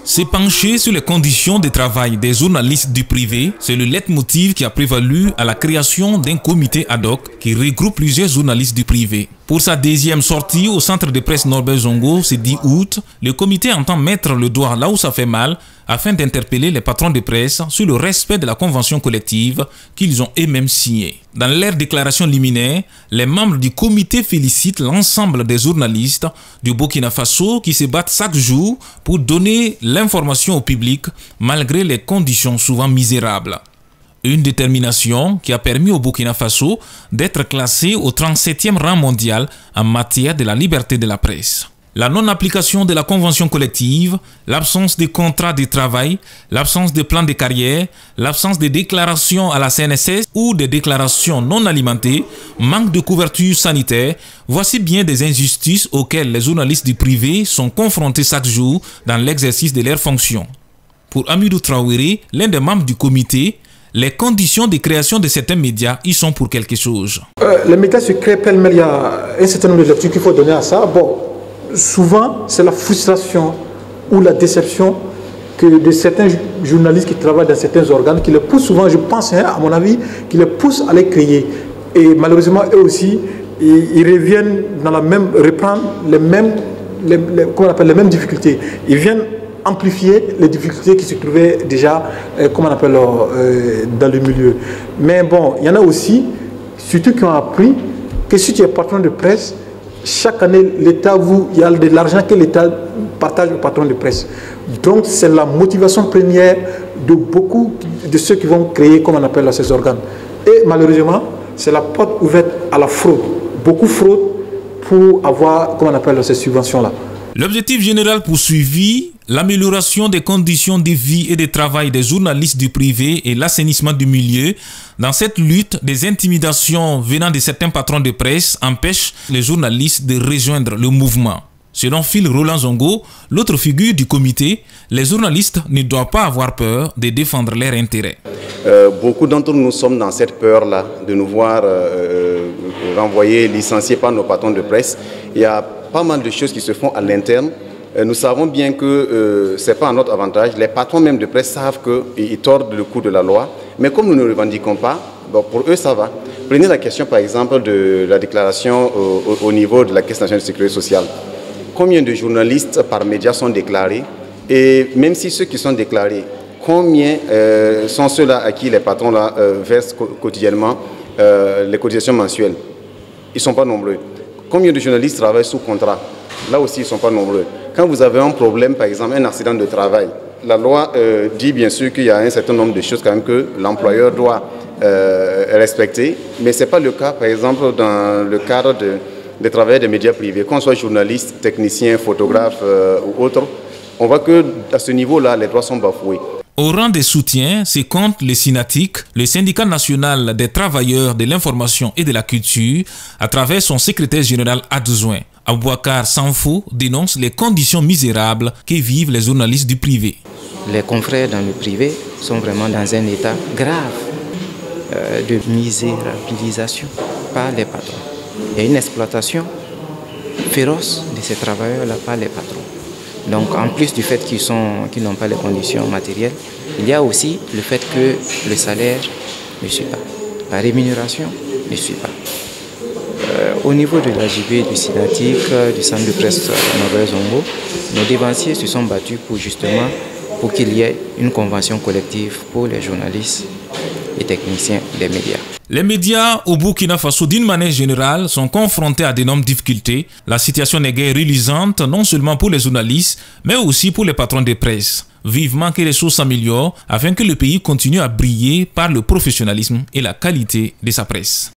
Se pencher sur les conditions de travail des journalistes du privé, c'est le leitmotiv qui a prévalu à la création d'un comité ad hoc qui regroupe plusieurs journalistes du privé. Pour sa deuxième sortie au centre de presse Norbert Zongo, ce 10 août, le comité entend mettre le doigt là où ça fait mal afin d'interpeller les patrons de presse sur le respect de la convention collective qu'ils ont eux-mêmes signée. Dans leur déclaration liminaire, les membres du comité félicitent l'ensemble des journalistes du Burkina Faso qui se battent chaque jour pour donner l'information au public malgré les conditions souvent misérables. Une détermination qui a permis au Burkina Faso d'être classé au 37e rang mondial en matière de la liberté de la presse. La non-application de la convention collective, l'absence de contrat de travail, l'absence de plan de carrière, l'absence de déclaration à la CNSS ou de déclarations non alimentées, manque de couverture sanitaire, voici bien des injustices auxquelles les journalistes du privé sont confrontés chaque jour dans l'exercice de leurs fonctions. Pour Amidou Traoré, l'un des membres du comité, les conditions de création de certains médias y sont pour quelque chose. Les médias se créent pêle-mêle, il y a un certain nombre de lectures qu'il faut donner à ça. Bon, souvent, c'est la frustration ou la déception de certains journalistes qui travaillent dans certains organes qui les poussent souvent, je pense, à mon avis, qui les poussent à les créer. Et malheureusement, eux aussi, ils reviennent dans la même, reprendre les mêmes difficultés. Ils viennent amplifier les difficultés qui se trouvaient déjà, dans le milieu. Mais bon, il y en a aussi, surtout qui ont appris que si tu es patron de presse, chaque année, l'État il y a de l'argent que l'État partage au patron de presse. Donc, c'est la motivation première de beaucoup de ceux qui vont créer, ces organes. Et malheureusement, c'est la porte ouverte à la fraude. Beaucoup fraudent pour avoir, ces subventions-là. L'objectif général poursuivi, l'amélioration des conditions de vie et de travail des journalistes du privé et l'assainissement du milieu. Dans cette lutte, des intimidations venant de certains patrons de presse empêchent les journalistes de rejoindre le mouvement. Selon Phil Roland Zongo, l'autre figure du comité, les journalistes ne doivent pas avoir peur de défendre leurs intérêts. Beaucoup d'entre nous sommes dans cette peur-là de nous voir renvoyer, licenciés par nos patrons de presse. Il y a pas mal de choses qui se font à l'interne. Nous savons bien que ce n'est pas à notre avantage. Les patrons même de presse savent qu'ils tordent le cou de la loi. Mais comme nous ne le revendiquons pas, bon, pour eux ça va. Prenez la question par exemple de la déclaration au niveau de la Caisse nationale de sécurité sociale. Combien de journalistes par média sont déclarés? Et même si ceux qui sont déclarés, combien sont ceux-là à qui les patrons là, versent quotidiennement les cotisations mensuelles? Ils ne sont pas nombreux. Combien de journalistes travaillent sous contrat? Là aussi, ils ne sont pas nombreux. Quand vous avez un problème, par exemple, un accident de travail, la loi dit bien sûr qu'il y a un certain nombre de choses quand même que l'employeur doit respecter. Mais ce n'est pas le cas, par exemple, dans le cadre des travailleurs des médias privés. Qu'on soit journaliste, technicien, photographe ou autre, on voit qu'à ce niveau-là, les droits sont bafoués. Au rang des soutiens, se compte le SYNATIC, le syndicat national des travailleurs de l'information et de la culture, à travers son secrétaire général adjoint. Abouakar Sanfou dénonce les conditions misérables que vivent les journalistes du privé. Les confrères dans le privé sont vraiment dans un état grave de misérabilisation par les patrons. Il y a une exploitation féroce de ces travailleurs-là par les patrons. Donc en plus du fait qu'ils n'ont pas les conditions matérielles, il y a aussi le fait que le salaire ne suit pas, la rémunération ne suit pas. Au niveau de l'AJB, du SYNATIC, du centre de presse Norbert Zongo, nos dévanciers se sont battus pour qu'il y ait une convention collective pour les journalistes et techniciens des médias. Les médias au Burkina Faso, d'une manière générale, sont confrontés à d'énormes difficultés. La situation n'est guère reluisante, non seulement pour les journalistes, mais aussi pour les patrons de presse. Vivement que les choses s'améliorent afin que le pays continue à briller par le professionnalisme et la qualité de sa presse.